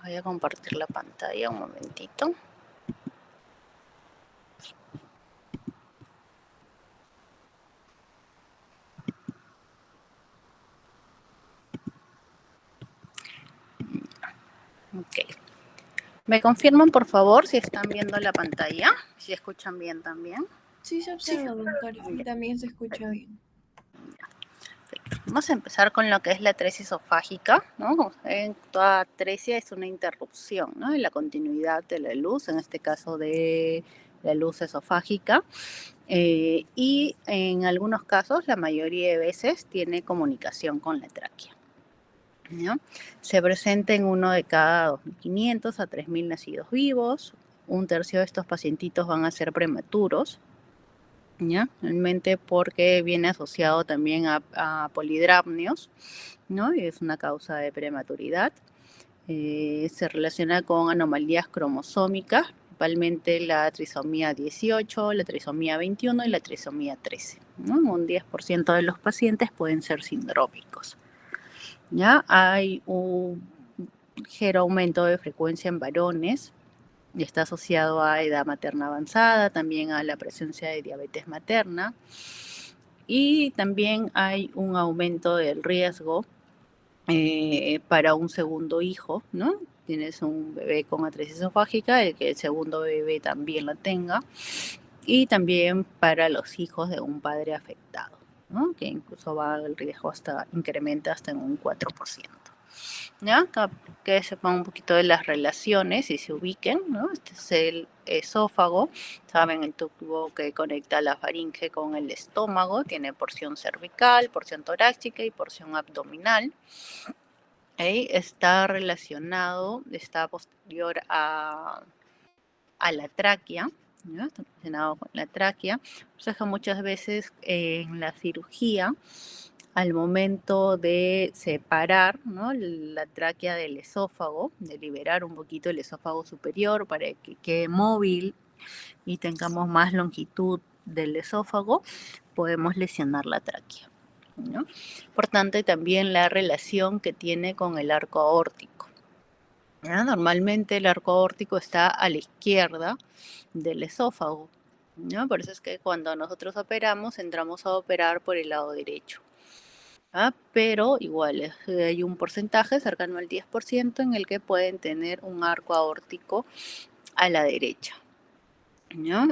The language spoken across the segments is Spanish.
Voy a compartir la pantalla un momentito. Ok. ¿Me confirman, por favor, si están viendo la pantalla? Si escuchan bien también. Sí, se observa, doctora. Y también se escucha bien. Vamos a empezar con lo que es la atresia esofágica, ¿no? Como saben, toda atresia es una interrupción, ¿no?, en la continuidad de la luz, en este caso de la luz esofágica. Y en algunos casos, la mayoría de veces, tiene comunicación con la tráquea, ¿no? Se presenta en uno de cada 2.500 a 3.000 nacidos vivos. Un tercio de estos pacientitos van a ser prematuros, ¿ya? Realmente porque viene asociado también a polidramnios, ¿no? Y es una causa de prematuridad. Se relaciona con anomalías cromosómicas, principalmente la trisomía 18, la trisomía 21 y la trisomía 13, ¿no? Un 10% de los pacientes pueden ser sindrómicos. ¿Ya? Hay un ligero aumento de frecuencia en varones y está asociado a edad materna avanzada, también a la presencia de diabetes materna, y también hay un aumento del riesgo para un segundo hijo, ¿no? Tienes un bebé con atresia esofágica, el que el segundo bebé también lo tenga, y también para los hijos de un padre afectado, ¿no?, que incluso va el riesgo incrementa hasta en un 4%. ¿Ya? Que sepan un poquito de las relaciones y se ubiquen, ¿no? Este es el esófago, saben, el tubo que conecta la faringe con el estómago, tiene porción cervical, porción torácica y porción abdominal. Está relacionado, está posterior a la tráquea, ¿no? Está relacionado con la tráquea. O sea que muchas veces en la cirugía, al momento de separar, ¿no?, la tráquea del esófago, de liberar un poquito el esófago superior para que quede móvil y tengamos más longitud del esófago, podemos lesionar la tráquea, ¿no? Importante también la relación que tiene con el arco aórtico, ¿ya? Normalmente el arco aórtico está a la izquierda del esófago, ¿no? Por eso es que cuando nosotros operamos, entramos a operar por el lado derecho. Pero igual hay un porcentaje cercano al 10% en el que pueden tener un arco aórtico a la derecha, ¿no?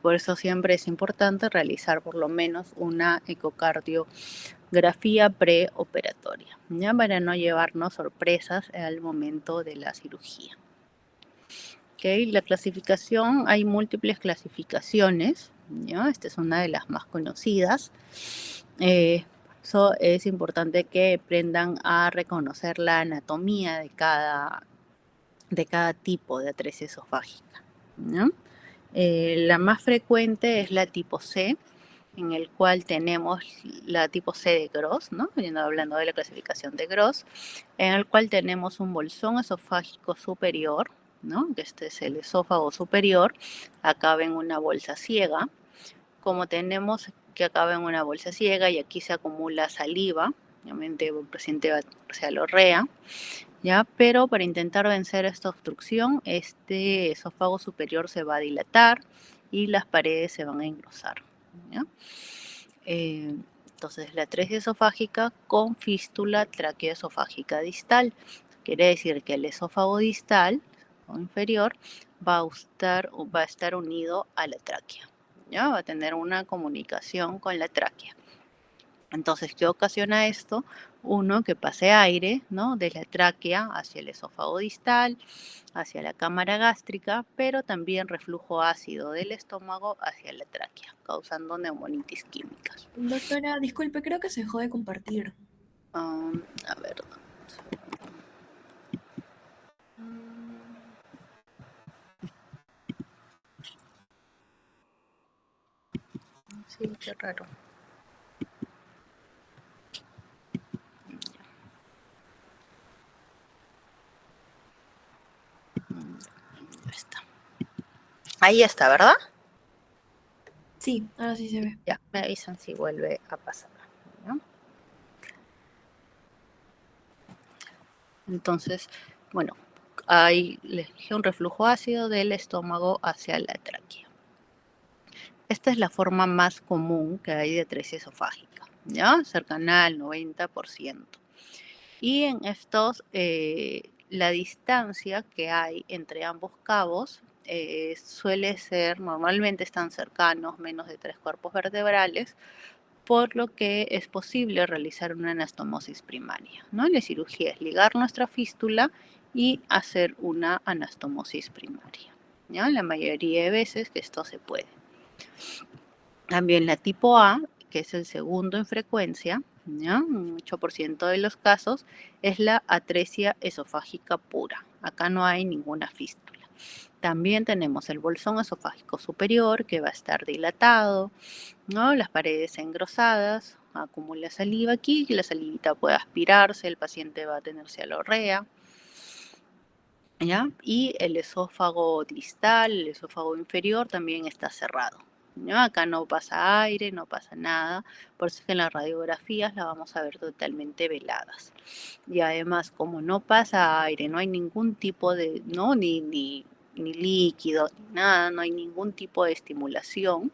Por eso siempre es importante realizar por lo menos una ecocardiografía preoperatoria, ¿ya?, para no llevarnos sorpresas al momento de la cirugía. Okay. La clasificación, hay múltiples clasificaciones, ¿ya? Esta es una de las más conocidas. Eso es importante que aprendan a reconocer la anatomía de cada tipo de atresia esofágica, ¿no? La más frecuente es la tipo C, en el cual tenemos la tipo C de Gross, ¿no? Hablando de la clasificación de Gross, en el cual tenemos un bolsón esofágico superior, ¿no?, que este es el esófago superior, acaba en una bolsa ciega. Como tenemos que acaba en una bolsa ciega y aquí se acumula saliva, obviamente el paciente va a cialorrea, ¿ya? Pero para intentar vencer esta obstrucción, este esófago superior se va a dilatar y las paredes se van a engrosar, ¿ya? Entonces, la atresia esofágica con fístula traqueoesofágica distal. Quiere decir que el esófago distal o inferior va a estar unido a la tráquea, ¿ya? Va a tener una comunicación con la tráquea. Entonces, ¿qué ocasiona esto? Uno, que pase aire, ¿no?, de la tráquea hacia el esófago distal, hacia la cámara gástrica, pero también reflujo ácido del estómago hacia la tráquea, causando neumonitis químicas. Doctora, disculpe, creo que se dejó de compartir. A ver. Sí, qué raro. Está. Ahí está, ¿verdad? Sí, ahora sí se ve. Ya, me avisan si vuelve a pasar, ¿no? Entonces, bueno, hay un reflujo ácido del estómago hacia la tráquea. Esta es la forma más común que hay de atresia esofágica, ¿ya? Cercana al 90%. Y en estos, la distancia que hay entre ambos cabos suele ser, normalmente están cercanos, menos de 3 cuerpos vertebrales, por lo que es posible realizar una anastomosis primaria, ¿no? La cirugía es ligar nuestra fístula y hacer una anastomosis primaria, ¿ya? La mayoría de veces que esto se puede. También la tipo A, que es el segundo en frecuencia, ¿ya? Un 8% de los casos, es la atresia esofágica pura. Acá no hay ninguna fístula. También tenemos el bolsón esofágico superior, que va a estar dilatado, ¿no? Las paredes engrosadas, acumula saliva aquí, que la salivita puede aspirarse, el paciente va a tener cialorrea, ¿ya? Y el esófago distal, el esófago inferior también está cerrado, ¿no? Acá no pasa aire, no pasa nada, por eso es que en las radiografías las vamos a ver totalmente veladas. Y además, como no pasa aire, no hay ningún tipo de, ¿no? Ni líquido, ni nada, no hay ningún tipo de estimulación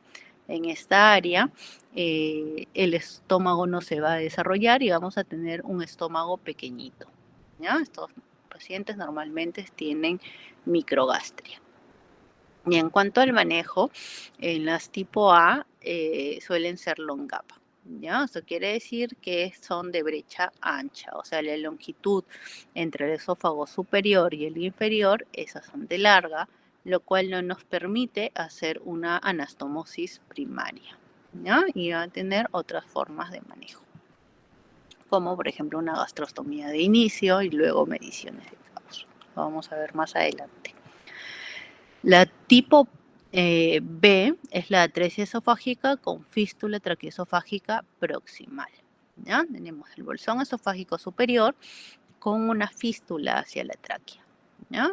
en esta área, el estómago no se va a desarrollar y vamos a tener un estómago pequeñito, ¿ya? Estos pacientes normalmente tienen microgastria. Y en cuanto al manejo, en las tipo A suelen ser longapa, ¿ya? Esto quiere decir que son de brecha ancha, o sea, la longitud entre el esófago superior y el inferior es bastante larga, lo cual no nos permite hacer una anastomosis primaria, ¿ya? Y va a tener otras formas de manejo, como por ejemplo una gastrostomía de inicio y luego mediciones de caos. Lo vamos a ver más adelante. La tipo B es la atresia esofágica con fístula traqueoesofágica proximal, ¿ya? Tenemos el bolsón esofágico superior con una fístula hacia la tráquea, ¿ya?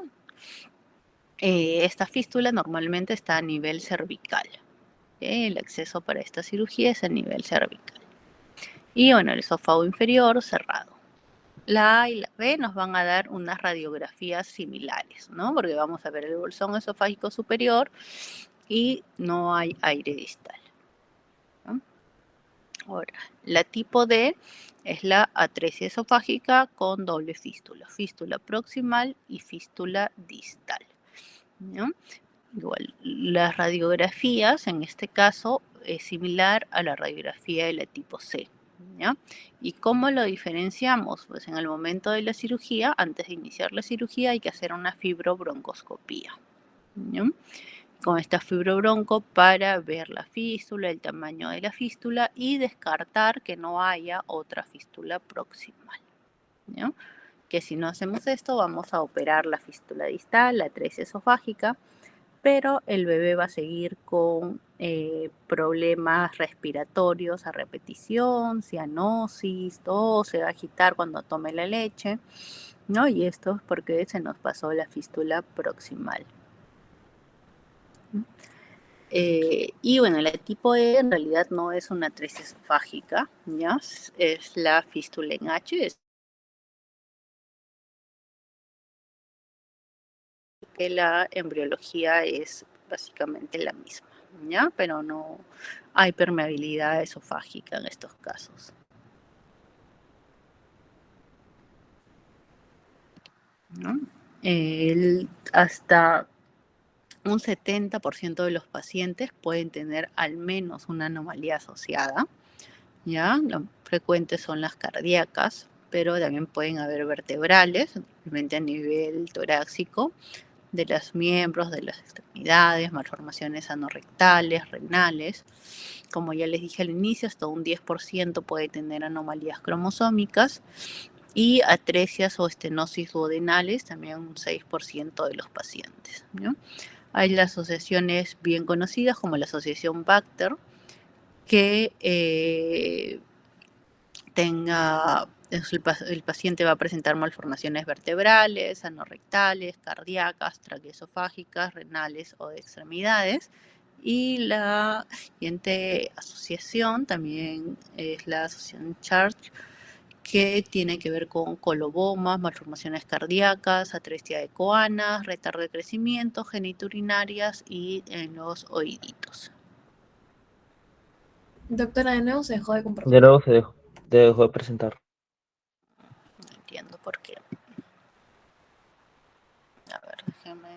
Esta fístula normalmente está a nivel cervical. El acceso para esta cirugía es a nivel cervical. Y bueno, el esófago inferior cerrado. La A y la B nos van a dar unas radiografías similares, ¿no? Porque vamos a ver el bolsón esofágico superior y no hay aire distal, ¿no? Ahora, la tipo D es la atresia esofágica con doble fístula, fístula proximal y fístula distal, ¿no? Igual, las radiografías en este caso es similar a la radiografía de la tipo C, ¿ya? ¿Y cómo lo diferenciamos? Pues en el momento de la cirugía, antes de iniciar la cirugía, hay que hacer una fibrobroncoscopía, ¿ya? Con esta fibrobronco para ver la fístula, el tamaño de la fístula y descartar que no haya otra fístula proximal, ¿ya? Que si no hacemos esto, vamos a operar la fístula distal, la atresia esofágica, pero el bebé va a seguir con problemas respiratorios a repetición, cianosis, todo se va a agitar cuando tome la leche, ¿no? Y esto es porque se nos pasó la fístula proximal. Y bueno, la tipo E en realidad no es una atresia esofágica, ¿ya? Es la fístula en H, es que la embriología es básicamente la misma, ¿ya? Pero no hay permeabilidad esofágica en estos casos, ¿no? Hasta un 70% de los pacientes pueden tener al menos una anomalía asociada, ¿ya? Lo frecuentes son las cardíacas, pero también pueden haber vertebrales, simplemente a nivel torácico, de los miembros, de las extremidades, malformaciones anorrectales, renales. Como ya les dije al inicio, hasta un 10% puede tener anomalías cromosómicas y atresias o estenosis duodenales, también un 6% de los pacientes, ¿no? Hay las asociaciones bien conocidas como la asociación Bacter, que el paciente va a presentar malformaciones vertebrales, anorrectales, cardíacas, traqueosofágicas, renales o de extremidades. Y la siguiente asociación también es la asociación Church, que tiene que ver con colobomas, malformaciones cardíacas, atresia de coanas, retardo de crecimiento, geniturinarias y en los oíditos. Doctora, de nuevo se dejó de De compartir. nuevo dejó de presentar. No entiendo por qué. A ver, déjeme.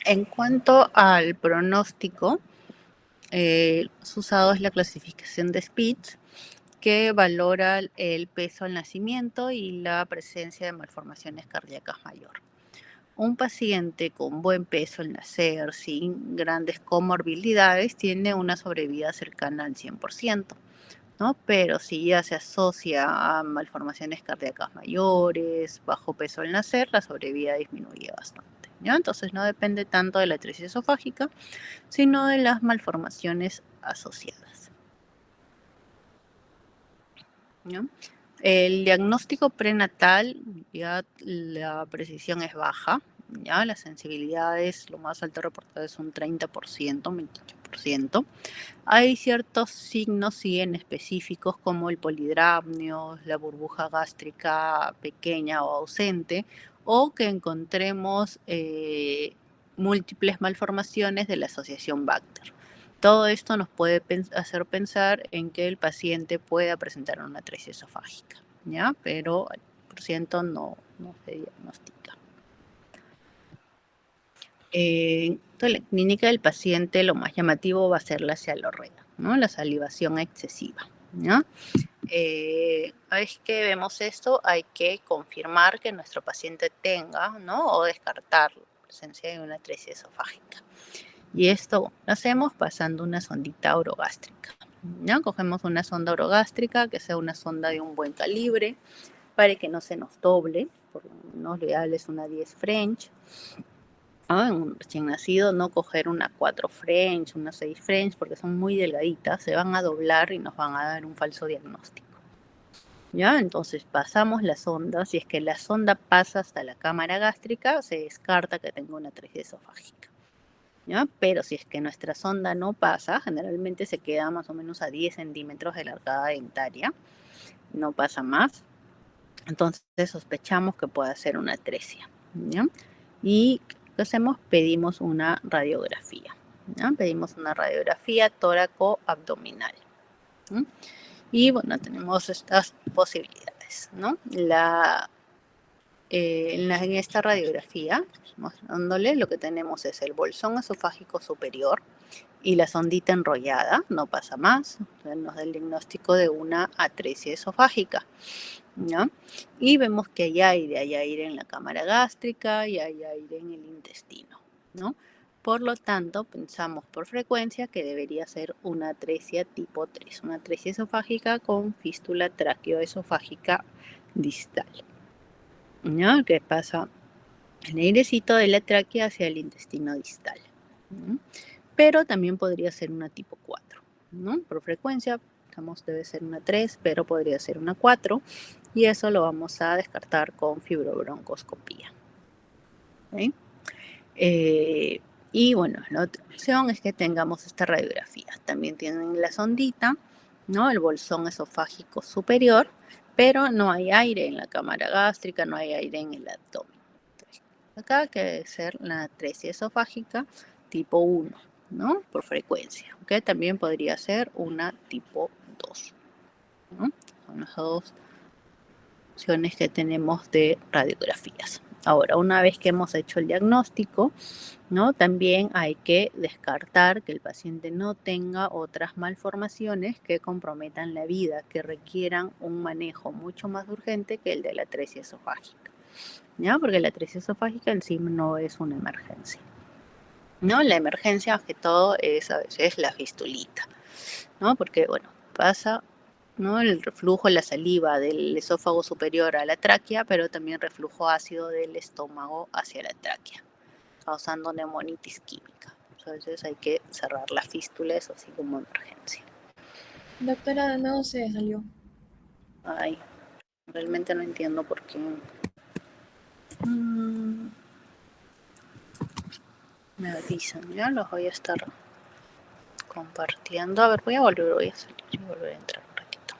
En cuanto al pronóstico, usado es la clasificación de Spitz, que valora el peso al nacimiento y la presencia de malformaciones cardíacas mayor. Un paciente con buen peso al nacer, sin grandes comorbilidades, tiene una sobrevida cercana al 100%, ¿no? Pero si ya se asocia a malformaciones cardíacas mayores, bajo peso al nacer, la sobrevida disminuye bastante, ¿ya? Entonces no depende tanto de la atresia esofágica, sino de las malformaciones asociadas, ¿no? El diagnóstico prenatal, ya la precisión es baja, ya la sensibilidad es lo más alto reportado es un 30%, 28%. Hay ciertos signos, sí, en específicos como el polidramnio, la burbuja gástrica pequeña o ausente, o que encontremos múltiples malformaciones de la asociación Bacter. Todo esto nos puede hacer pensar en que el paciente pueda presentar una atresia esofágica, ¿ya? Pero al % no se diagnostica. En la clínica del paciente lo más llamativo va a ser la cialorrea, ¿no? La salivación excesiva, ¿no? Es que vemos esto, hay que confirmar que nuestro paciente tenga, ¿no? O descartar la presencia de una atresia esofágica. Y esto lo hacemos pasando una sondita orogástrica, ¿no? Cogemos una sonda orogástrica, que sea una sonda de un buen calibre, para que no se nos doble, por lo menos lo ideal es una 10 French. En un recién nacido, no coger una 4 French, una 6 French, porque son muy delgaditas, se van a doblar y nos van a dar un falso diagnóstico. ¿Ya? Entonces pasamos la sonda, si es que la sonda pasa hasta la cámara gástrica, se descarta que tenga una atresia esofágica, ¿ya? Pero si es que nuestra sonda no pasa, generalmente se queda más o menos a 10 centímetros de la arcada dentaria, no pasa más, entonces sospechamos que pueda ser una atresia, ¿ya? Y ¿qué hacemos? Pedimos una radiografía, ¿ya? Pedimos una radiografía tóraco-abdominal, ¿no? Y bueno, tenemos estas posibilidades, ¿no? En esta radiografía, mostrándole, lo que tenemos es el bolsón esofágico superior y la sondita enrollada, no pasa más, nos da el diagnóstico de una atresia esofágica, ¿no? Y vemos que hay aire en la cámara gástrica y hay aire en el intestino, ¿no? Por lo tanto, pensamos por frecuencia que debería ser una atresia tipo 3, una atresia esofágica con fístula traqueoesofágica distal, ¿no? Que pasa el airecito de la tráquea hacia el intestino distal, ¿no? Pero también podría ser una tipo 4, ¿no? Por frecuencia, debe ser una 3, pero podría ser una 4, y eso lo vamos a descartar con fibrobroncoscopía, ¿okay? Y bueno, la otra opción es que tengamos esta radiografía. También tienen la sondita, ¿no? El bolsón esofágico superior, pero no hay aire en la cámara gástrica, no hay aire en el abdomen. Entonces, acá que debe ser la atresia esofágica tipo 1, ¿no? Por frecuencia, ¿ok? También podría ser una tipo 2, ¿no? Son las dos opciones que tenemos de radiografías. Ahora, una vez que hemos hecho el diagnóstico, ¿no? También hay que descartar que el paciente no tenga otras malformaciones que comprometan la vida, que requieran un manejo mucho más urgente que el de la atresia esofágica, ¿ya? Porque la atresia esofágica en sí no es una emergencia, ¿no? La emergencia, más que todo, es a veces la fistulita, ¿no? Porque, bueno, pasa, ¿no? El reflujo, la saliva del esófago superior a la tráquea, pero también reflujo ácido del estómago hacia la tráquea, causando neumonitis química. Entonces hay que cerrar la fístula, eso sí, como emergencia. Doctora, de nuevo se salió. Ay, realmente no entiendo por qué. Me avisan, ya los voy a estar compartiendo. A ver, voy a salir y volver a entrar un ratito.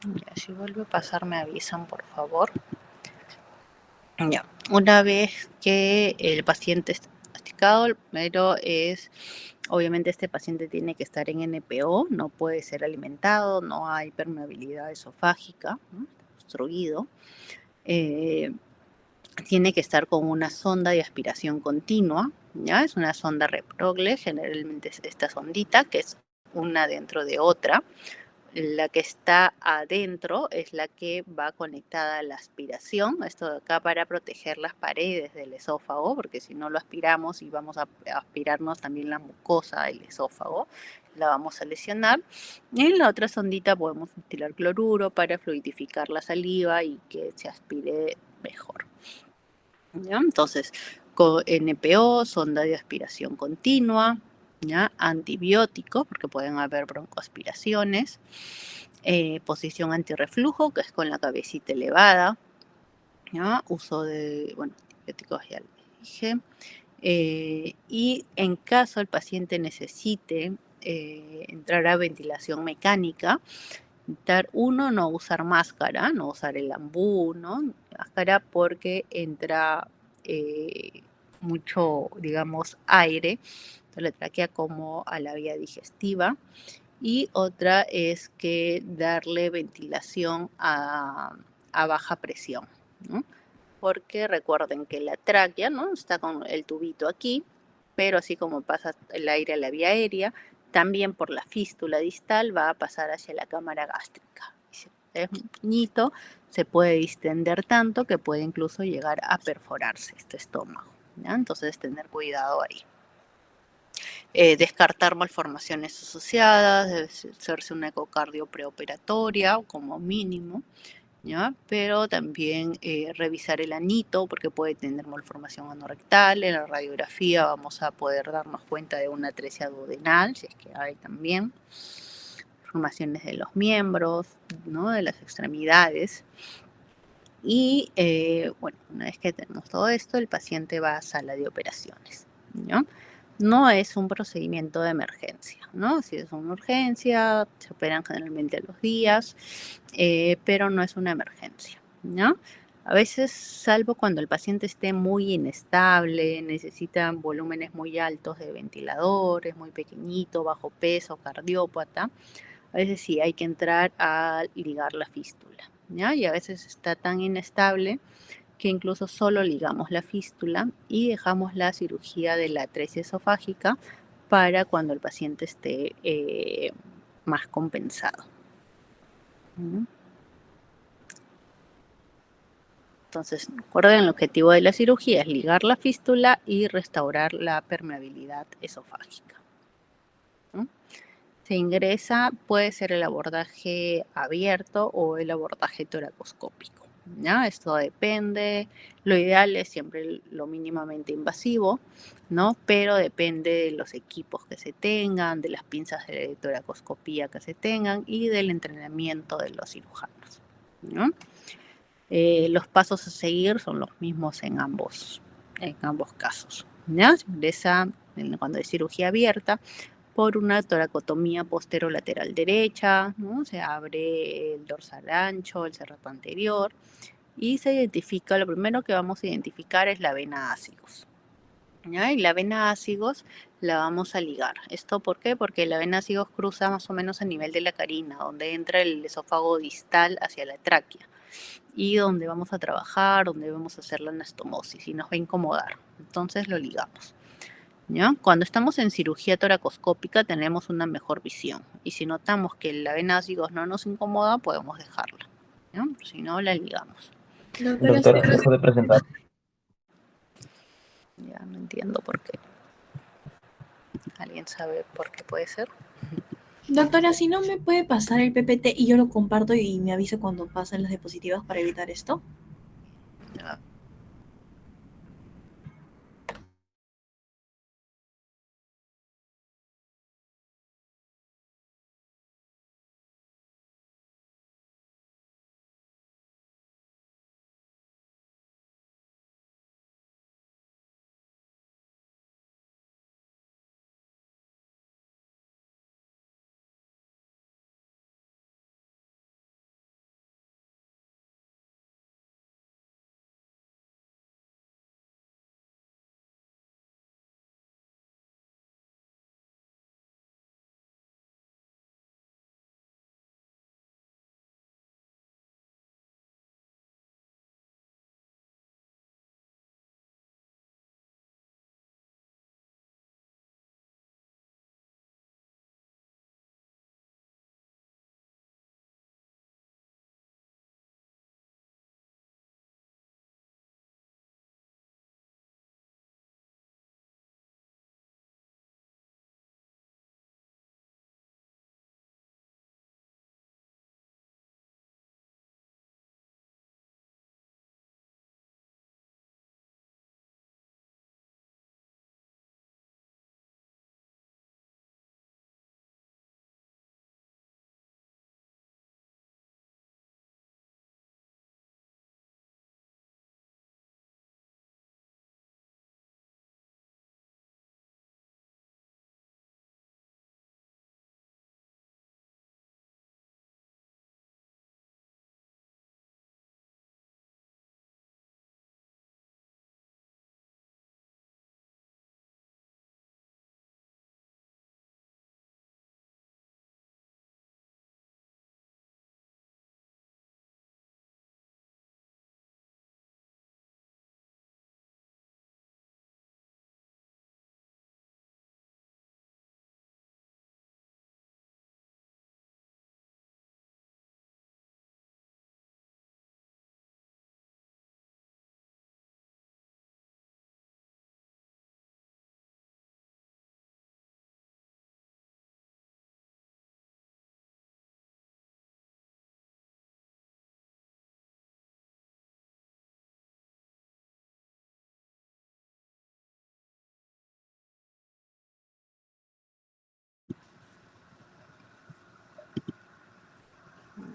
Ya, si vuelve a pasar me avisan, por favor. Ya, una vez que el paciente está diagnosticado, el primero es, obviamente este paciente tiene que estar en NPO, no puede ser alimentado, no hay permeabilidad esofágica, ¿no? Está obstruido. Tiene que estar con una sonda de aspiración continua, ¿ya? Es una sonda Reprogle, generalmente es esta sondita, que es una dentro de otra. La que está adentro es la que va conectada a la aspiración, esto de acá para proteger las paredes del esófago, porque si no lo aspiramos y vamos a aspirarnos también la mucosa del esófago, la vamos a lesionar. Y en la otra sondita podemos destilar cloruro para fluidificar la saliva y que se aspire mejor, ¿ya? Entonces, con NPO, sonda de aspiración continua, ¿ya? Antibióticos, porque pueden haber broncoaspiraciones, posición antirreflujo, que es con la cabecita elevada, ¿ya? Uso de, bueno, antibióticos ya lo dije. Y en caso el paciente necesite entrar a ventilación mecánica, uno, no usar máscara, no usar el ambú, ¿no? Máscara porque entra mucho, digamos, aire de la tráquea como a la vía digestiva. Y otra es que darle ventilación a baja presión, ¿no? Porque recuerden que la tráquea, ¿no? Está con el tubito aquí, pero así como pasa el aire a la vía aérea, también por la fístula distal va a pasar hacia la cámara gástrica. Si es pequeñito, se puede distender tanto que puede incluso llegar a perforarse este estómago, ¿ya? Entonces tener cuidado ahí. Descartar malformaciones asociadas, debe hacerse una ecocardio preoperatoria como mínimo, ¿ya? Pero también revisar el anito porque puede tener malformación anorrectal. En la radiografía vamos a poder darnos cuenta de una atresia duodenal, si es que hay también. Formaciones de los miembros, ¿no? De las extremidades. Y bueno, una vez que tenemos todo esto, el paciente va a sala de operaciones, ¿no? No es un procedimiento de emergencia, ¿no? Si es una urgencia, se operan generalmente a los días, pero no es una emergencia, ¿no? A veces, salvo cuando el paciente esté muy inestable, necesita volúmenes muy altos de ventiladores, muy pequeñito, bajo peso, cardiópata, a veces sí hay que entrar a ligar la fístula, ¿ya? Y a veces está tan inestable que incluso solo ligamos la fístula y dejamos la cirugía de la atresia esofágica para cuando el paciente esté más compensado. Entonces, recuerden, el objetivo de la cirugía es ligar la fístula y restaurar la permeabilidad esofágica, ¿no? Se ingresa, puede ser el abordaje abierto o el abordaje toracoscópico, ¿no? Esto depende, lo ideal es siempre lo mínimamente invasivo, ¿no? Pero depende de los equipos que se tengan, de las pinzas de toracoscopía que se tengan y del entrenamiento de los cirujanos, ¿no? Los pasos a seguir son los mismos en ambos casos, ¿ya? Se ingresa cuando es cirugía abierta por una toracotomía posterolateral derecha, ¿no? Se abre el dorsal ancho, el cerrato anterior y se identifica, lo primero que vamos a identificar es la vena ácigos, ¿ya? Y la vena ácigos la vamos a ligar. ¿Esto por qué? Porque la vena ácigos cruza más o menos a nivel de la carina, donde entra el esófago distal hacia la tráquea y donde vamos a trabajar, donde vamos a hacer la anastomosis y nos va a incomodar. Entonces lo ligamos, ¿ya? Cuando estamos en cirugía toracoscópica tenemos una mejor visión y si notamos que la vena ácigos no nos incomoda, podemos dejarla, ¿ya? Si no, la ligamos. Doctora, Doctora, ¿se puede presentar? Ya no entiendo por qué. ¿Alguien sabe por qué puede ser? doctora, si no me puede pasar el PPT y yo lo comparto y me avisa cuando pasen las diapositivas para evitar esto. Ya.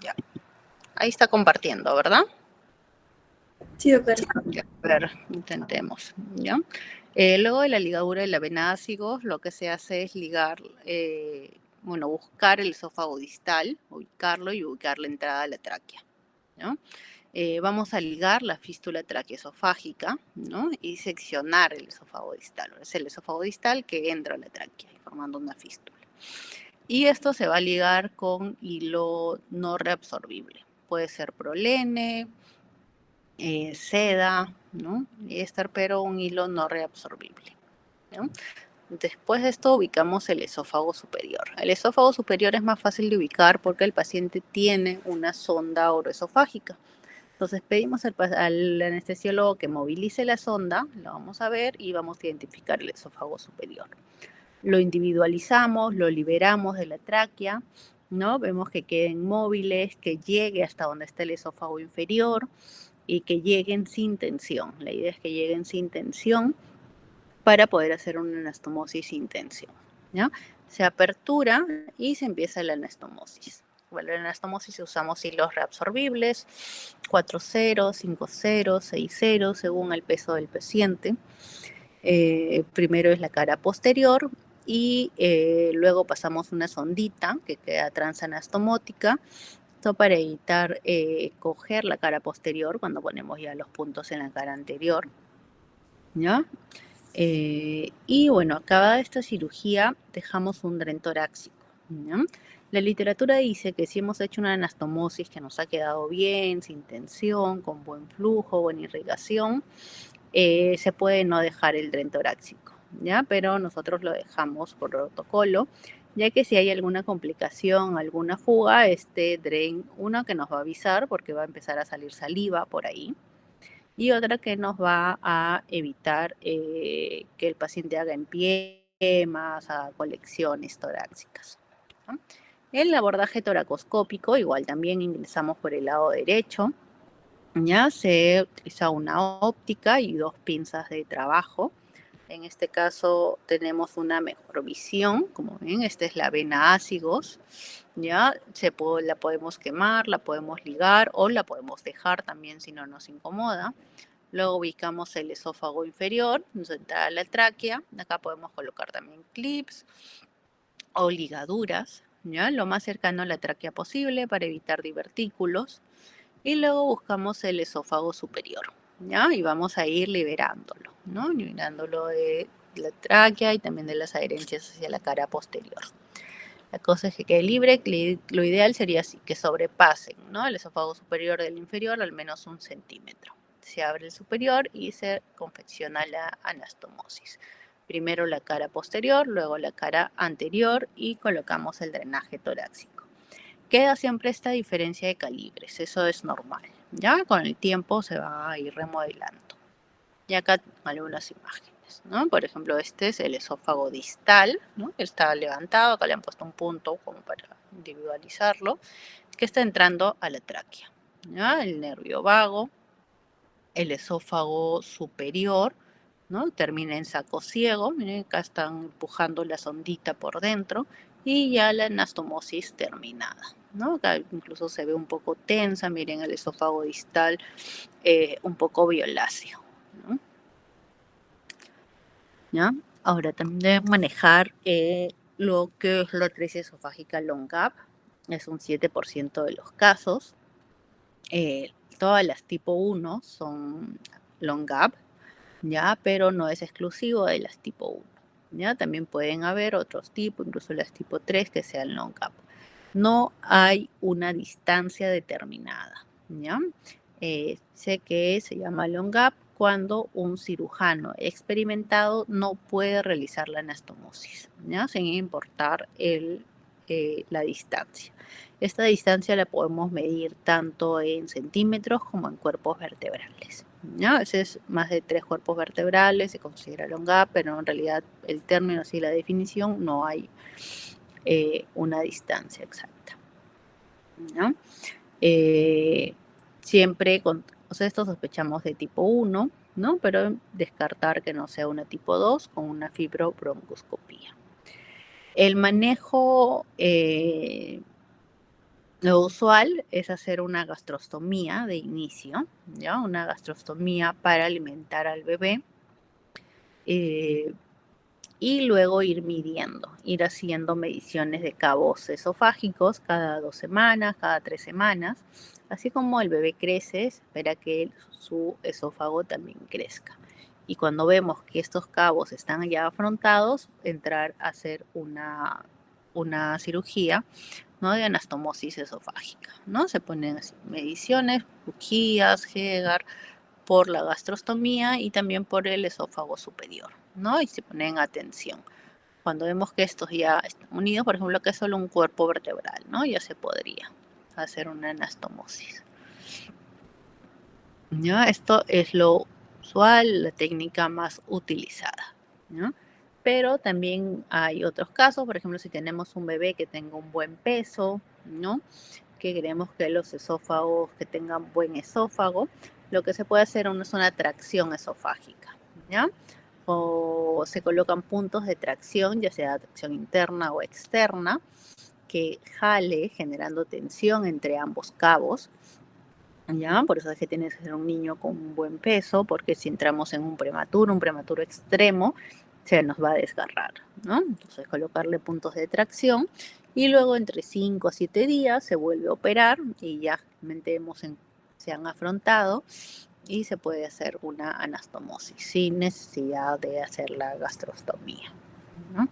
Ya. Ahí está compartiendo, ¿verdad? Sí, doctora. Ya, a ver, intentemos, ¿ya? Luego de la ligadura de la vena ácigos, lo que se hace es ligar, buscar el esófago distal, ubicarlo y ubicar la entrada de la tráquea, ¿no? Vamos a ligar la fístula traqueosofágica, ¿no? Y seccionar el esófago distal. Es el esófago distal que entra a la tráquea, formando una fístula. Y esto se va a ligar con hilo no reabsorbible. Puede ser prolene, seda, ¿no? Y éster, pero un hilo no reabsorbible, ¿no? Después de esto ubicamos el esófago superior. El esófago superior es más fácil de ubicar porque el paciente tiene una sonda oroesofágica. Entonces pedimos al anestesiólogo que movilice la sonda, lo vamos a ver y vamos a identificar el esófago superior. Lo individualizamos, lo liberamos de la tráquea, ¿no? Vemos que queden móviles, que llegue hasta donde está el esófago inferior y que lleguen sin tensión. La idea es que lleguen sin tensión para poder hacer una anastomosis sin tensión, ¿no? Se apertura y se empieza la anastomosis. Bueno, en la anastomosis usamos hilos reabsorbibles, 4-0, 5-0, 6-0, según el peso del paciente. Primero es la cara posterior y luego pasamos una sondita que queda transanastomótica, esto para evitar coger la cara posterior cuando ponemos ya los puntos en la cara anterior, ¿ya? Y bueno, acabada esta cirugía dejamos un dren torácico, ¿ya? La literatura dice que si hemos hecho una anastomosis que nos ha quedado bien, sin tensión, con buen flujo, buena irrigación, se puede no dejar el dren torácico, ¿ya? Pero nosotros lo dejamos por protocolo, ya que si hay alguna complicación, alguna fuga, este dren, uno que nos va a avisar porque va a empezar a salir saliva por ahí, y otra que nos va a evitar que el paciente haga empiemas, haga colecciones torácicas, ¿no? El abordaje toracoscópico, igual también ingresamos por el lado derecho, ya se utiliza una óptica y 2 pinzas de trabajo. En este caso tenemos una mejor visión, como ven, esta es la vena ácigos, ya la podemos quemar, la podemos ligar o la podemos dejar también si no nos incomoda. Luego ubicamos el esófago inferior, nos entra la tráquea, acá podemos colocar también clips o ligaduras, ya lo más cercano a la tráquea posible para evitar divertículos. Y luego buscamos el esófago superior, ¿ya? Y vamos a ir liberándolo, ¿no? Liberándolo de la tráquea y también de las adherencias hacia la cara posterior. La cosa es que quede libre, lo ideal sería así, que sobrepasen, ¿no? El esófago superior del inferior al menos 1 centímetro. Se abre el superior y se confecciona la anastomosis. Primero la cara posterior, luego la cara anterior y colocamos el drenaje torácico. Queda siempre esta diferencia de calibres, eso es normal. Ya con el tiempo se va a ir remodelando. Y acá algunas imágenes, ¿no? Por ejemplo, este es el esófago distal, ¿no? Está levantado, acá le han puesto un punto como para individualizarlo, que está entrando a la tráquea, ¿ya? El nervio vago, el esófago superior, ¿no? Termina en saco ciego, miren, acá están empujando la sondita por dentro y ya la anastomosis terminada, ¿no? Acá incluso se ve un poco tensa, miren el esófago distal un poco violáceo, ¿no? ¿Ya? Ahora también deben manejar lo que es la atresia esofágica long gap, es un 7% de los casos. Todas las tipo 1 son long gap, ¿ya? Pero no es exclusivo de las tipo 1, ¿ya? También pueden haber otros tipos, incluso las tipo 3 que sean long gap. No hay una distancia determinada, ¿ya? Sé que se llama long gap cuando un cirujano experimentado no puede realizar la anastomosis, ¿ya? Sin importar la distancia. Esta distancia la podemos medir tanto en centímetros como en cuerpos vertebrales, ¿ya? A veces más de 3 cuerpos vertebrales se considera long gap, pero en realidad el término, así la definición, no hay una distancia exacta, ¿no? Siempre o sea, esto sospechamos de tipo 1, ¿no? Pero descartar que no sea una tipo 2 con una fibrobroncoscopía. El manejo, lo usual es hacer una gastrostomía de inicio, ¿ya? Una gastrostomía para alimentar al bebé. Y luego ir midiendo, ir haciendo mediciones de cabos esofágicos cada 2 semanas, cada 3 semanas. Así como el bebé crece, se espera que su esófago también crezca. Y cuando vemos que estos cabos están ya afrontados, entrar a hacer una cirugía, ¿no? De anastomosis esofágica, ¿no? Se ponen así, mediciones, bujías, Hegar, por la gastrostomía y también por el esófago superior, ¿no? Y se ponen atención. Cuando vemos que estos ya están unidos, por ejemplo, que es solo un cuerpo vertebral, ¿no? Ya se podría hacer una anastomosis. ¿ya? Esto es lo usual, la técnica más utilizada, ¿no? Pero también hay otros casos, por ejemplo, si tenemos un bebé que tenga un buen peso, ¿no? Que queremos que los esófagos, que tengan buen esófago, lo que se puede hacer es una tracción esofágica, ¿ya? O se colocan puntos de tracción, ya sea tracción interna o externa, que jale generando tensión entre ambos cabos, ¿ya? Por eso es que tiene que ser un niño con un buen peso, porque si entramos en un prematuro extremo, se nos va a desgarrar, ¿no? Entonces colocarle puntos de tracción y luego entre 5 a 7 días se vuelve a operar y ya se han afrontado y se puede hacer una anastomosis sin necesidad de hacer la gastrostomía, ¿no?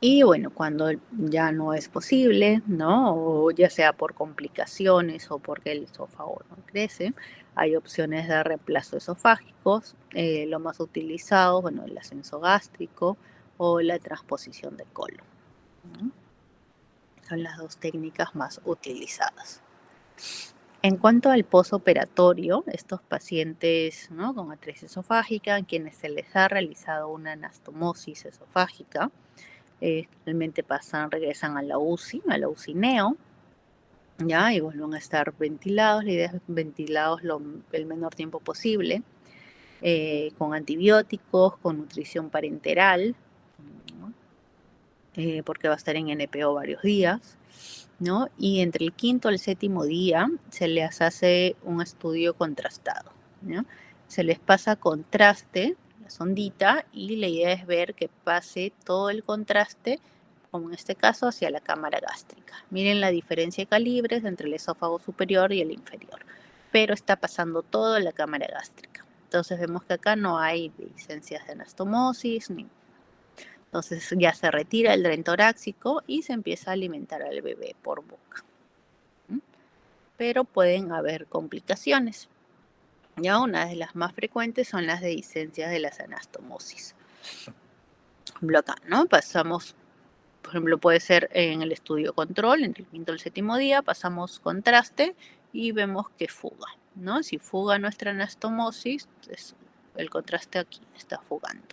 Y bueno, cuando ya no es posible, ¿no? O ya sea por complicaciones o porque el esófago no crece, hay opciones de reemplazo esofágicos. Lo más utilizado, bueno, el ascenso gástrico o la transposición de colon, ¿no? Son las dos técnicas más utilizadas. En cuanto al posoperatorio, estos pacientes, ¿no?, con atresia esofágica, a quienes se les ha realizado una anastomosis esofágica, realmente regresan a la UCI neo, ¿ya? Y vuelven a estar ventilados. La idea es ventilados el menor tiempo posible, con antibióticos, con nutrición parenteral, ¿no? Porque va a estar en NPO varios días, ¿no? Y entre el quinto al séptimo día se les hace un estudio contrastado, ¿no? Se les pasa contraste, la sondita, y la idea es ver que pase todo el contraste, como en este caso, hacia la cámara gástrica. Miren la diferencia de calibres entre el esófago superior y el inferior, pero está pasando todo en la cámara gástrica. Entonces vemos que acá no hay licencias de anastomosis, entonces ya se retira el dren torácico y se empieza a alimentar al bebé por boca. Pero pueden haber complicaciones. Ya una de las más frecuentes son las dehiscencias de las anastomosis. Por ejemplo, acá, ¿no? Pasamos, por ejemplo, puede ser en el estudio control, entre el quinto y el séptimo día, pasamos contraste y vemos que fuga, ¿no? Si fuga nuestra anastomosis, el contraste aquí está fugando.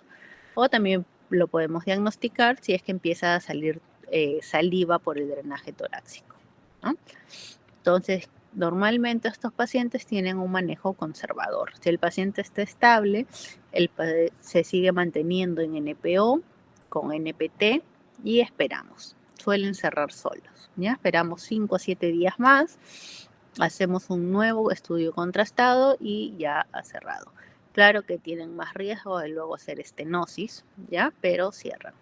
O también lo podemos diagnosticar si es que empieza a salir saliva por el drenaje torácico, ¿no? Entonces, normalmente estos pacientes tienen un manejo conservador. Si el paciente está estable, se sigue manteniendo en NPO, con NPT y esperamos. Suelen cerrar solos, ¿ya? Esperamos 5 a 7 días más, hacemos un nuevo estudio contrastado y ya ha cerrado. Claro que tienen más riesgo de luego hacer estenosis, ¿ya? Pero cierran.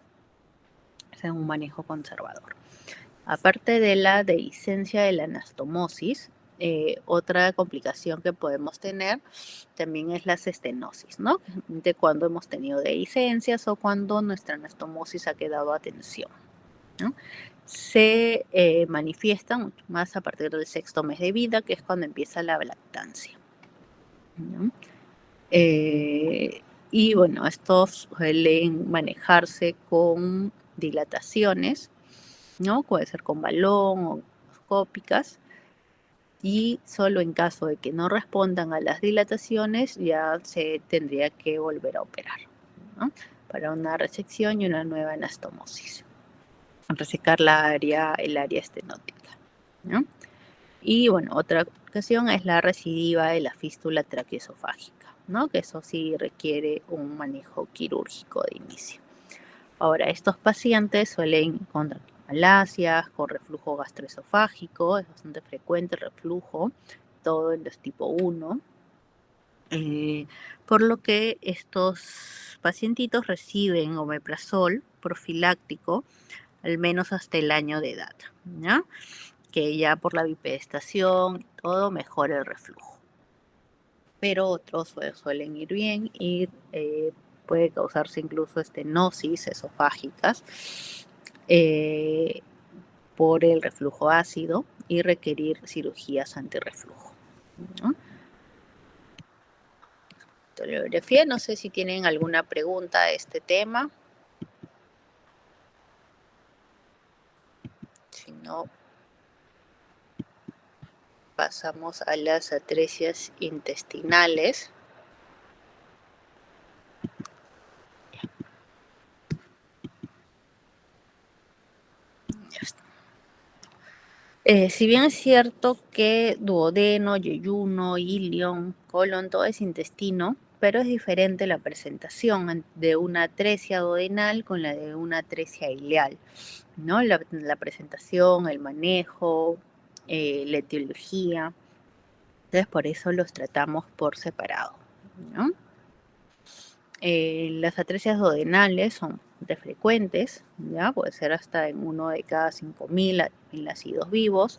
Es un manejo conservador. Aparte de la dehiscencia de la anastomosis, otra complicación que podemos tener también es las estenosis, ¿no? De cuando hemos tenido dehiscencias o cuando nuestra anastomosis ha quedado a tensión, ¿no? Se manifiestan más a partir del 6º mes de vida, que es cuando empieza la lactancia, ¿no? Y bueno, estos suelen manejarse con dilataciones, ¿no? Puede ser con balón o endoscópicas, y solo en caso de que no respondan a las dilataciones ya se tendría que volver a operar, ¿no? Para una resección y una nueva anastomosis. Resecar el área estenótica, ¿no? Y bueno, otra ocasión es la recidiva de la fístula traqueoesofágica, ¿no? Que eso sí requiere un manejo quirúrgico de inicio. Ahora, estos pacientes suelen encontrar malasias, con reflujo gastroesofágico, es bastante frecuente el reflujo, todo en los tipo 1, por lo que estos pacientitos reciben omeprazol profiláctico al menos hasta el año de edad, ¿ya? Que ya por la bipedestación todo mejora el reflujo. Pero otros suelen ir bien y puede causarse incluso estenosis esofágicas por el reflujo ácido y requerir cirugías antirreflujo, ¿no? Tolerografía, no sé si tienen alguna pregunta a este tema. Si no, pasamos a las atresias intestinales. Ya está. Si bien es cierto que duodeno, yeyuno, ilion, colon, todo es intestino, pero es diferente la presentación de una atresia duodenal con la de una atresia ileal, ¿no? La presentación, el manejo, la etiología. Entonces, por eso los tratamos por separado, ¿no? Las atresias duodenales son de frecuentes, ¿ya? Puede ser hasta en 1 de cada 5.000 en nacidos vivos.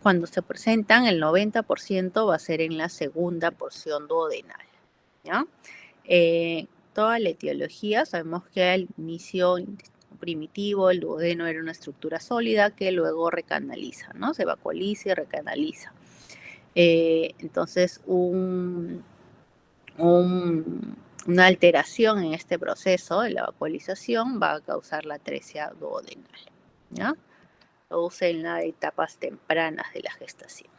Cuando se presentan, el 90% va a ser en la segunda porción duodenal, ¿ya? Toda la etiología, sabemos que al inicio primitivo el duodeno era una estructura sólida que luego recanaliza, ¿no? Se vacuoliza y recanaliza. Entonces, una alteración en este proceso de la vacuolización va a causar la atresia duodenal, ¿ya? Produce en las etapas tempranas de la gestación.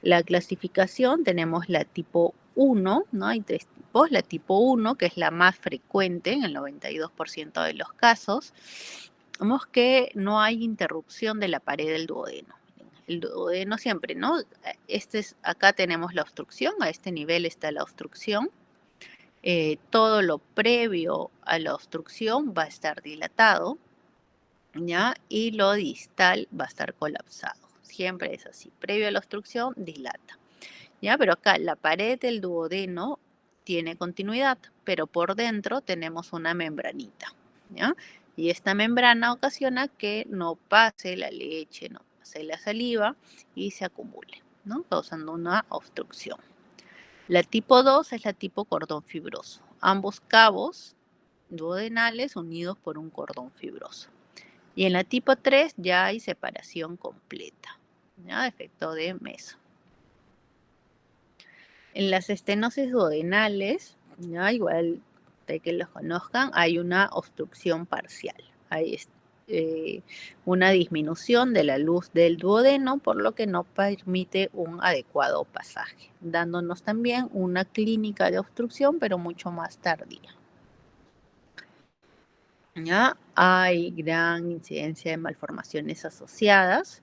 La clasificación, tenemos la tipo 1, ¿no? Hay 3 tipos. La tipo 1, que es la más frecuente en el 92% de los casos, vemos que no hay interrupción de la pared del duodeno. El duodeno siempre, ¿no? Acá tenemos la obstrucción, a este nivel está la obstrucción. Todo lo previo a la obstrucción va a estar dilatado, ¿ya? Y lo distal va a estar colapsado. Siempre es así. Previo a la obstrucción, dilata, ¿ya? Pero acá la pared del duodeno tiene continuidad, pero por dentro tenemos una membranita, ¿ya? Y esta membrana ocasiona que no pase la leche, no pase la saliva y se acumule, ¿no? Causando una obstrucción. La tipo 2 es la tipo cordón fibroso. Ambos cabos duodenales unidos por un cordón fibroso. Y en la tipo 3 ya hay separación completa, ¿ya? Efecto de meso. En las estenosis duodenales, ¿ya? Igual de que los conozcan, hay una obstrucción parcial. Hay una disminución de la luz del duodeno, por lo que no permite un adecuado pasaje, dándonos también una clínica de obstrucción, pero mucho más tardía. ¿Ya? Hay gran incidencia de malformaciones asociadas.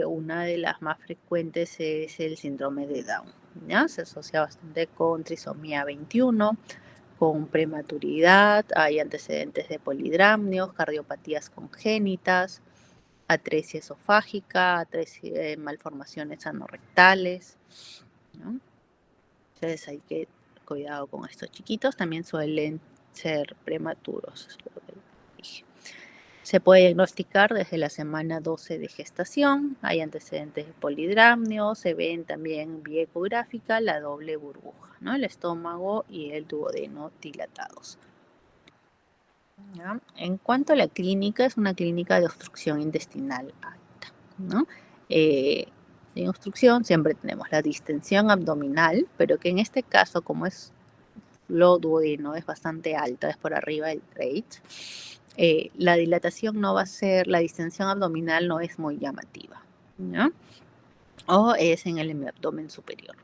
Una de las más frecuentes es el síndrome de Down, ¿ya? Se asocia bastante con trisomía 21, con prematuridad, hay antecedentes de polidramnios, cardiopatías congénitas, atresia esofágica, malformaciones anorrectales, ¿no? Entonces hay que cuidado con estos chiquitos, también suelen ser prematuros. Se puede diagnosticar desde la semana 12 de gestación, hay antecedentes de polidramnio, se ven también vía ecográfica la doble burbuja, ¿no? El estómago y el duodeno dilatados. ¿Ya? En cuanto a la clínica, es una clínica de obstrucción intestinal alta, ¿no? En obstrucción siempre tenemos la distensión abdominal, pero que en este caso, como es lo duodeno, es bastante alta, es por arriba del rate. La dilatación no va a ser, la distensión abdominal no es muy llamativa, ¿no? O es en el abdomen superior.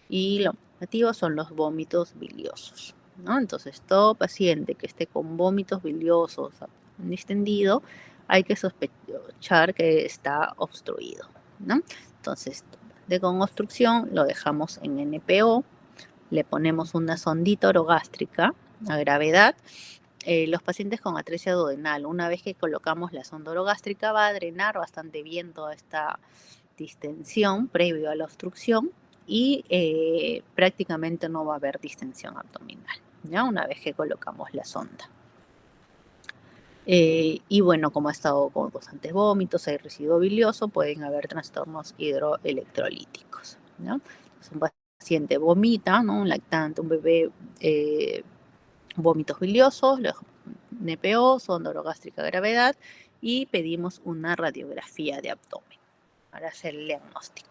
Y lo llamativo son los vómitos biliosos, ¿no? Entonces, todo paciente que esté con vómitos biliosos distendido, hay que sospechar que está obstruido, ¿no? Entonces, con obstrucción lo dejamos en NPO, le ponemos una sondita orogástrica a gravedad. Los pacientes con atresia duodenal, una vez que colocamos la sonda orogástrica, va a drenar bastante bien toda esta distensión previo a la obstrucción y prácticamente no va a haber distensión abdominal, ¿ya? Una vez que colocamos la sonda. Y bueno, como ha estado con constantes vómitos, hay residuo bilioso, pueden haber trastornos hidroelectrolíticos, ¿no? Entonces, un paciente vomita, ¿no? Un lactante, un bebé, vómitos biliosos, NPO, sonda orogástrica gravedad, y pedimos una radiografía de abdomen para hacer el diagnóstico.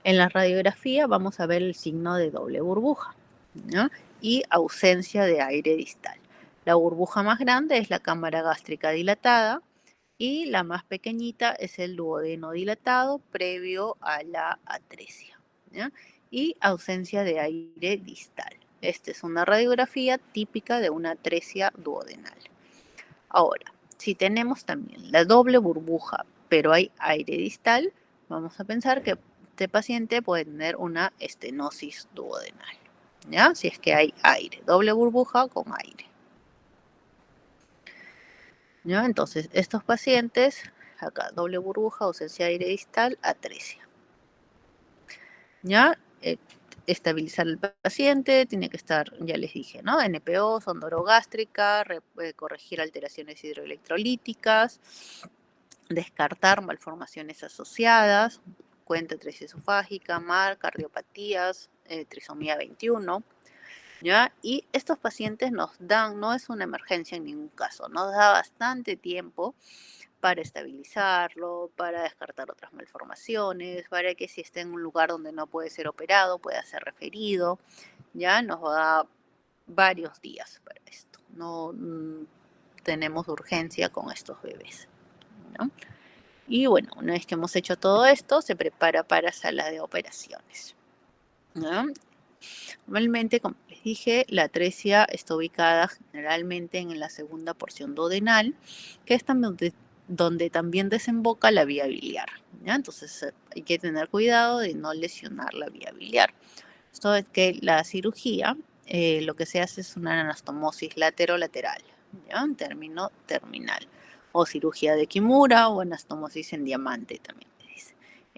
En la radiografía vamos a ver el signo de doble burbuja, ¿no? Y ausencia de aire distal. La burbuja más grande es la cámara gástrica dilatada, Y la más pequeñita es el duodeno dilatado previo a la atresia, ¿ya? Y ausencia de aire distal. Esta es una radiografía típica de una atresia duodenal. Ahora, si tenemos también la doble burbuja, pero hay aire distal, vamos a pensar que este paciente puede tener una estenosis duodenal, ¿ya? Si es que hay aire, doble burbuja con aire. ¿Ya? Entonces, estos pacientes, acá doble burbuja, ausencia de aire distal, atresia. ¿Ya? Estabilizar el paciente, tiene que estar, ya les dije, ¿no? NPO, sonda orogástrica, corregir alteraciones hidroelectrolíticas, descartar malformaciones asociadas, cuenta atresia esofágica, MAR, cardiopatías, trisomía 21. ¿Ya? Y estos pacientes nos dan, no es una emergencia en ningún caso, nos da bastante tiempo para estabilizarlo, para descartar otras malformaciones, para que si está en un lugar donde no puede ser operado, pueda ser referido, ya nos da varios días para esto. No tenemos urgencia con estos bebés, ¿no? Y bueno, una vez que hemos hecho todo esto, se prepara para sala de operaciones, ¿no? Normalmente, como les dije, la atresia está ubicada generalmente en la segunda porción duodenal, que es donde también desemboca la vía biliar, ¿ya? Entonces hay que tener cuidado de no lesionar la vía biliar. Esto es que la cirugía, lo que se hace es una anastomosis laterolateral, ¿ya? En término terminal. O cirugía de Kimura o anastomosis en diamante también.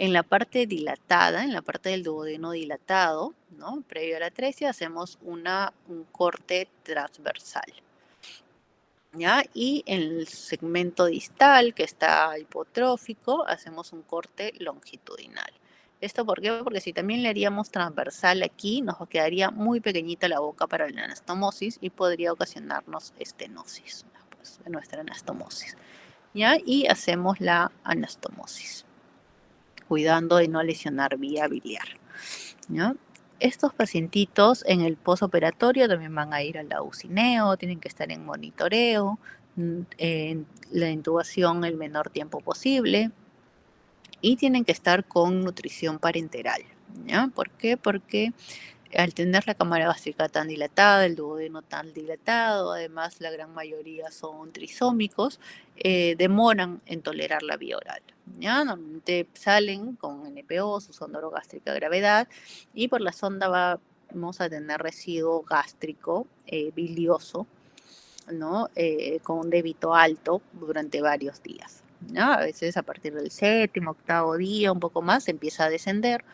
En la parte dilatada, en la parte del duodeno dilatado, ¿no? Previo a la atresia, hacemos un corte transversal, ¿ya? Y en el segmento distal, que está hipotrófico, hacemos un corte longitudinal. ¿Esto por qué? Porque si también le haríamos transversal aquí, nos quedaría muy pequeñita la boca para la anastomosis y podría ocasionarnos estenosis, pues, de nuestra anastomosis, ¿ya? Y hacemos la anastomosis, cuidando de no lesionar vía biliar, ¿no? Estos pacientitos en el posoperatorio también van a ir a la UCINEO, tienen que estar en monitoreo, en la intubación el menor tiempo posible y tienen que estar con nutrición parenteral, ¿ya? ¿Por qué? Porque al tener la cámara gástrica tan dilatada, el duodeno tan dilatado, además la gran mayoría son trisómicos, demoran en tolerar la vía oral, ¿ya? Normalmente salen con NPO, su sonda orogástrica gravedad, y por la sonda vamos a tener residuo gástrico bilioso, ¿no? Con un débito alto durante varios días, ¿no? A veces a partir del séptimo, octavo día, un poco más, empieza a descender,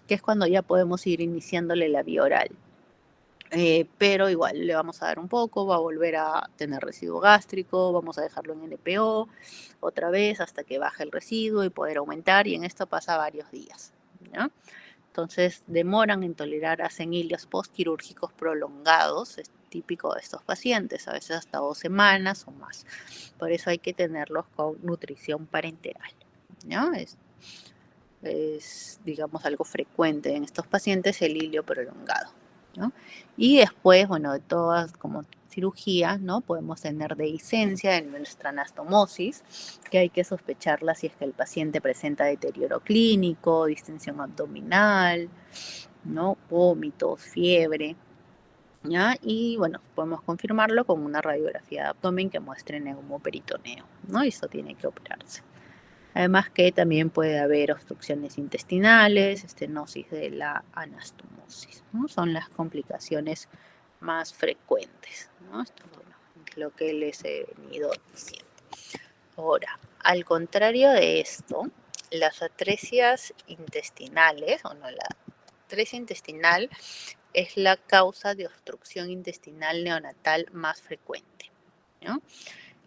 que es cuando ya podemos ir iniciándole la vía oral. Pero igual le vamos a dar un poco, va a volver a tener residuo gástrico, vamos a dejarlo en NPO otra vez hasta que baje el residuo y poder aumentar, y en esto pasa varios días, ¿no? Entonces demoran en tolerar, hacen hilios postquirúrgicos prolongados, es típico de estos pacientes, a veces hasta 2 semanas o más. Por eso hay que tenerlos con nutrición parenteral, ¿no? Es, digamos, algo frecuente en estos pacientes el hilio prolongado, ¿no? Y después, bueno, de todas como cirugías, ¿no? Podemos tener dehiscencia en nuestra anastomosis, que hay que sospecharla si es que el paciente presenta deterioro clínico, distensión abdominal, ¿no? Vómitos, fiebre, ¿ya? Y bueno, podemos confirmarlo con una radiografía de abdomen que muestre neumoperitoneo, ¿no? Y esto tiene que operarse. Además que también puede haber obstrucciones intestinales, estenosis de la anastomosis, ¿no? Son las complicaciones más frecuentes, ¿no? Esto es lo que les he venido diciendo. Ahora, al contrario de esto, las atresias intestinales, o no, la atresia intestinal es la causa de obstrucción intestinal neonatal más frecuente, ¿no?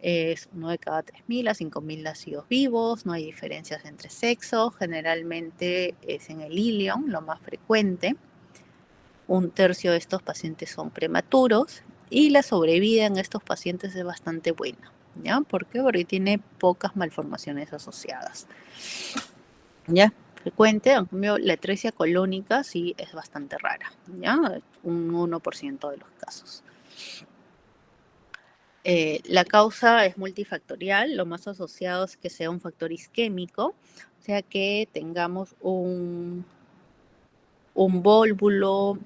Es 1 de cada 3.000 a 5.000 nacidos vivos, no hay diferencias entre sexos, generalmente es en el ilion lo más frecuente. 1/3 de estos pacientes son prematuros y la sobrevida en estos pacientes es bastante buena, ¿ya? ¿Por qué? Porque tiene pocas malformaciones asociadas, ¿ya? Frecuente, en cambio la atresia colónica sí es bastante rara, ¿ya? Un 1% de los casos. La causa es multifactorial, lo más asociado es que sea un factor isquémico, o sea que tengamos un vólvulo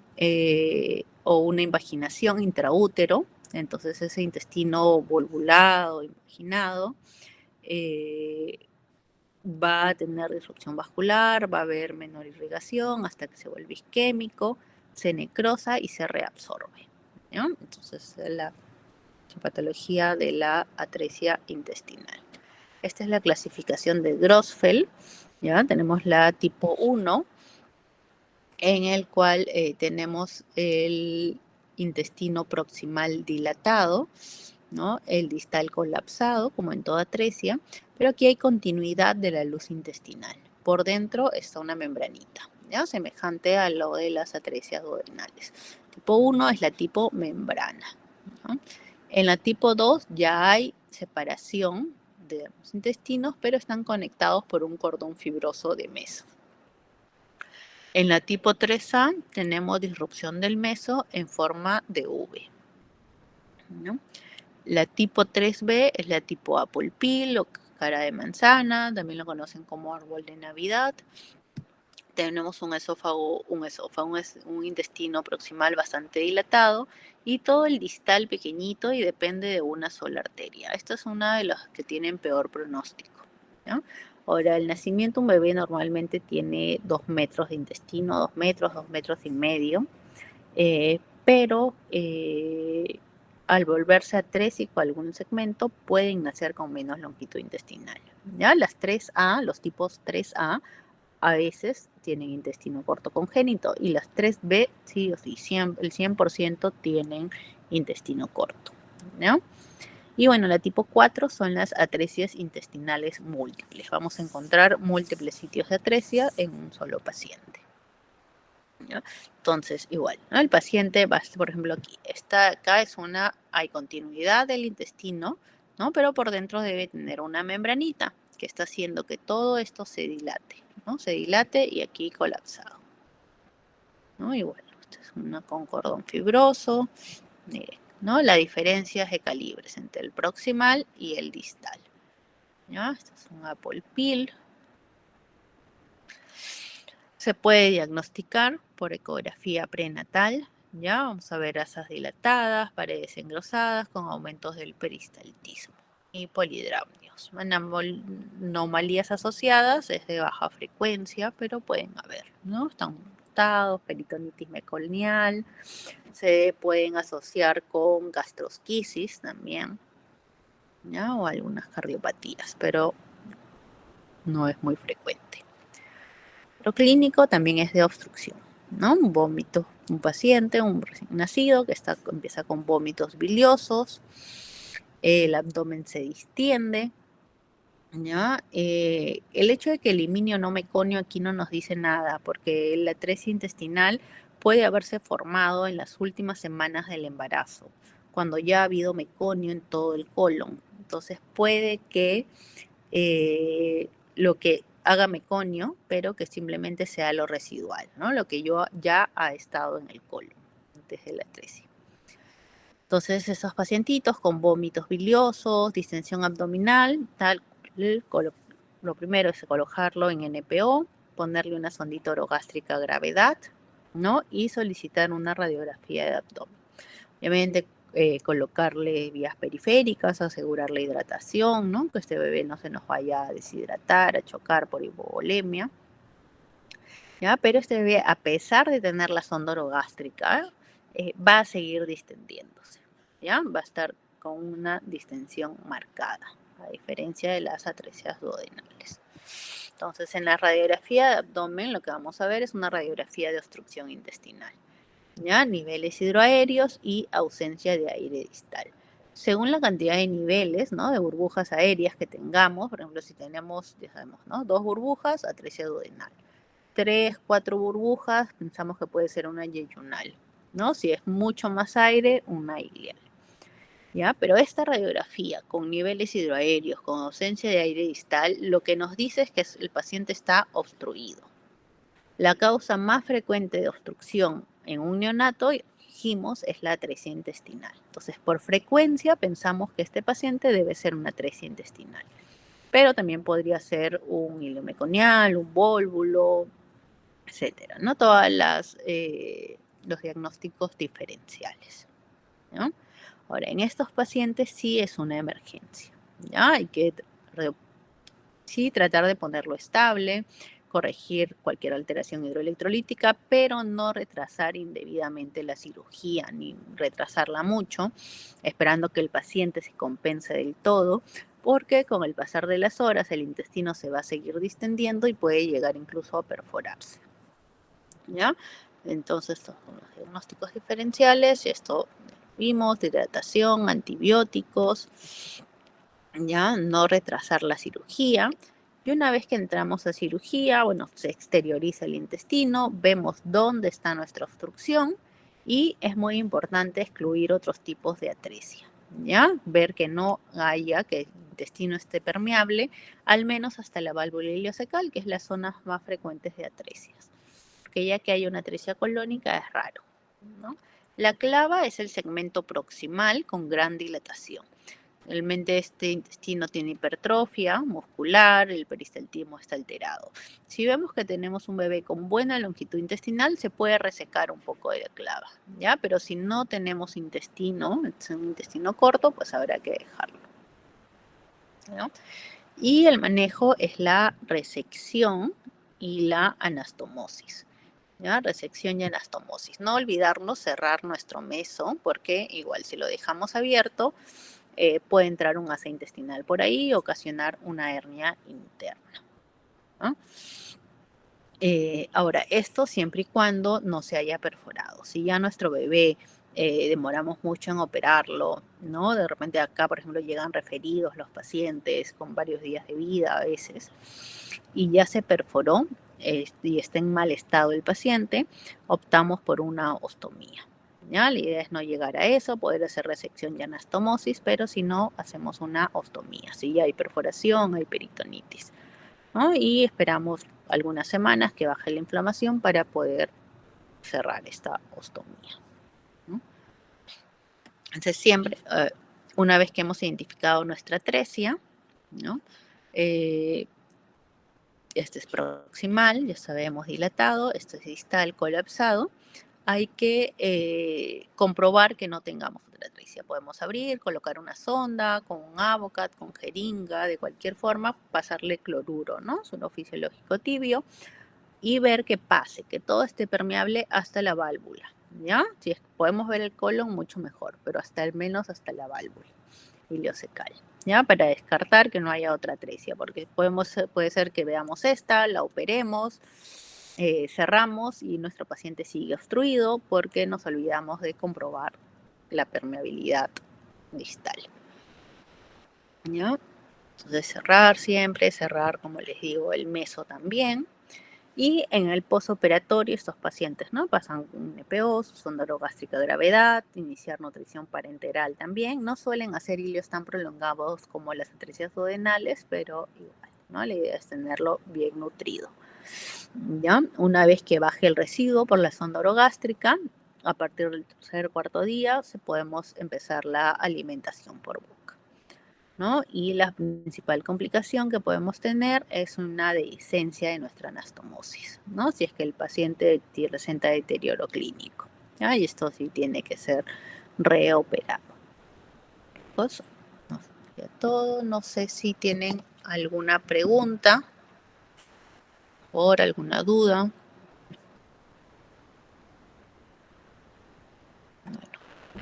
o una invaginación intraútero, entonces ese intestino volvulado, invaginado, va a tener disrupción vascular, va a haber menor irrigación hasta que se vuelve isquémico, se necrosa y se reabsorbe, ¿no? Entonces la patología de la atresia intestinal. Esta es la clasificación de Grosfeld, ¿ya? Tenemos la tipo 1, en el cual tenemos el intestino proximal dilatado, ¿no? El distal colapsado, como en toda atresia, pero aquí hay continuidad de la luz intestinal. Por dentro está una membranita, ¿ya? Semejante a lo de las atresias duodenales. Tipo 1 es la tipo membrana, ¿no? En la tipo 2 ya hay separación de los intestinos, pero están conectados por un cordón fibroso de meso. En la tipo 3A tenemos disrupción del meso en forma de V, ¿no? La tipo 3B es la tipo apple peel o cara de manzana, también lo conocen como árbol de Navidad. Tenemos un intestino proximal bastante dilatado y todo el distal pequeñito y depende de una sola arteria. Esta es una de las que tienen peor pronóstico, ¿no? Ahora, el nacimiento, un bebé normalmente tiene 2 metros de intestino, 2 metros, 2 metros y medio, pero al volverse atrésico algún segmento pueden nacer con menos longitud intestinal, ¿ya? Las 3A, los tipos 3A, a veces tienen intestino corto congénito y las 3B, sí o sí, el 100% tienen intestino corto, ¿no? Y bueno, la tipo 4 son las atresias intestinales múltiples. Vamos a encontrar múltiples sitios de atresia en un solo paciente, ¿no? Entonces, igual, ¿no? El paciente va, por ejemplo, aquí. Acá hay continuidad del intestino, ¿no? Pero por dentro debe tener una membranita que está haciendo que todo esto se dilate, ¿no? Se dilate y aquí colapsado, ¿no? Y bueno, esto es una con cordón fibroso, ¿no? La diferencia es de calibres entre el proximal y el distal, ¿ya? Este es un apple peel. Se puede diagnosticar por ecografía prenatal, ¿ya? Vamos a ver asas dilatadas, paredes engrosadas con aumentos del peristaltismo y polidramnios. Anomalías asociadas es de baja frecuencia, pero pueden haber, ¿no? Están montados, peritonitis meconial, se pueden asociar con gastrosquisis también, ¿ya? O algunas cardiopatías, pero no es muy frecuente. Lo clínico también es de obstrucción, ¿no? Un vómito, un paciente, un recién nacido que empieza con vómitos biliosos, el abdomen se distiende, ¿ya? El hecho de que el liminio no meconio aquí no nos dice nada, porque la atresia intestinal puede haberse formado en las últimas semanas del embarazo, cuando ya ha habido meconio en todo el colon. Entonces puede que lo que haga meconio, pero que simplemente sea lo residual, ¿no? Lo que ya ha estado en el colon antes de la atresia. Entonces, esos pacientitos con vómitos biliosos, distensión abdominal, lo primero es colocarlo en NPO, ponerle una sondita orogástrica a gravedad, ¿no? Y solicitar una radiografía de abdomen. Obviamente, colocarle vías periféricas, asegurar la hidratación, ¿no? Que este bebé no se nos vaya a deshidratar, a chocar por hipovolemia, ¿ya? Pero este bebé, a pesar de tener la sonda orogástrica, va a seguir distendiéndose, ¿ya? Va a estar con una distensión marcada, a diferencia de las atresias duodenales. Entonces, en la radiografía de abdomen, lo que vamos a ver es una radiografía de obstrucción intestinal, ¿ya? Niveles hidroaéreos y ausencia de aire distal. Según la cantidad de niveles, ¿no? De burbujas aéreas que tengamos, por ejemplo, si tenemos, ya sabemos, ¿no? 2 burbujas, atresia duodenal. 3, 4 burbujas, pensamos que puede ser una yeyunal, ¿no? Si es mucho más aire, una ileal, ¿ya? Pero esta radiografía con niveles hidroaéreos, con ausencia de aire distal, lo que nos dice es que el paciente está obstruido. La causa más frecuente de obstrucción en un neonato dijimos, es la atresia intestinal. Entonces, por frecuencia pensamos que este paciente debe ser una atresia intestinal, pero también podría ser un hilio meconial, un vólvulo, etcétera, ¿no? Todas los diagnósticos diferenciales, ¿no? Ahora, en estos pacientes sí es una emergencia, ¿ya? Hay que sí tratar de ponerlo estable, corregir cualquier alteración hidroelectrolítica, pero no retrasar indebidamente la cirugía, ni retrasarla mucho, esperando que el paciente se compense del todo, porque con el pasar de las horas el intestino se va a seguir distendiendo y puede llegar incluso a perforarse, ¿ya? Entonces, estos son los diagnósticos diferenciales, y esto vimos, hidratación, antibióticos, ya no retrasar la cirugía. Y una vez que entramos a cirugía, bueno, se exterioriza el intestino, vemos dónde está nuestra obstrucción y es muy importante excluir otros tipos de atresia, ¿ya? Ver que no haya, que el intestino esté permeable, al menos hasta la válvula ileocecal, que es las zonas más frecuentes de atresias. Porque ya que hay una atresia colónica es raro, ¿no? La clava es el segmento proximal con gran dilatación. Realmente este intestino tiene hipertrofia muscular, el peristaltismo está alterado. Si vemos que tenemos un bebé con buena longitud intestinal, se puede resecar un poco de la clava, ¿ya? Pero si no tenemos intestino, es un intestino corto, pues habrá que dejarlo, ¿no? Y el manejo es la resección y la anastomosis, ¿ya? Resección y anastomosis. No olvidarnos cerrar nuestro meso, porque igual si lo dejamos abierto, puede entrar un asa intestinal por ahí y ocasionar una hernia interna, ¿no? Ahora, esto siempre y cuando no se haya perforado. Si ya nuestro bebé demoramos mucho en operarlo, ¿no? De repente acá, por ejemplo, llegan referidos los pacientes con varios días de vida a veces y ya se perforó y está en mal estado el paciente, optamos por una ostomía. ¿Ya? La idea es no llegar a eso, poder hacer resección y anastomosis, pero si no, hacemos una ostomía. Si ya hay perforación, hay peritonitis, ¿no? Y esperamos algunas semanas que baje la inflamación para poder cerrar esta ostomía, ¿no? Entonces siempre, una vez que hemos identificado nuestra atresia, ¿no? Este es proximal, ya sabemos dilatado, este es distal colapsado. Hay que comprobar que no tengamos otra atresia. Podemos abrir, colocar una sonda con un Avocat, con jeringa, de cualquier forma, pasarle cloruro, ¿no? Suelo fisiológico tibio, y ver que pase, que todo esté permeable hasta la válvula, ¿ya? Si podemos ver el colon, mucho mejor, pero hasta al menos hasta la válvula ileocecal, ¿ya? Para descartar que no haya otra atresia, porque puede ser que veamos esta, la operemos, cerramos y nuestro paciente sigue obstruido porque nos olvidamos de comprobar la permeabilidad distal, ¿ya? Entonces cerrar siempre, cerrar, como les digo, el meso también. Y en el posoperatorio estos pacientes, ¿no? Pasan un EPO, su sonda orogástrica de gravedad, iniciar nutrición parenteral también. No suelen hacer hilios tan prolongados como las atresias duodenales, pero igual, ¿no? La idea es tenerlo bien nutrido, ¿ya? Una vez que baje el residuo por la sonda orogástrica, a partir del tercer o cuarto día, podemos empezar la alimentación por boca, ¿no? Y la principal complicación que podemos tener es una dehiscencia de nuestra anastomosis, ¿no? Si es que el paciente presenta deterioro clínico, ¿ya? Y esto sí tiene que ser reoperado. Pues, no sería todo. No sé si tienen alguna pregunta o alguna duda. Bueno,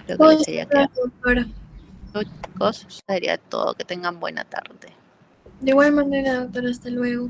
creo que les haya quedado. Doctora. Chicos, sería todo. Que tengan buena tarde. De igual manera, doctora, hasta luego.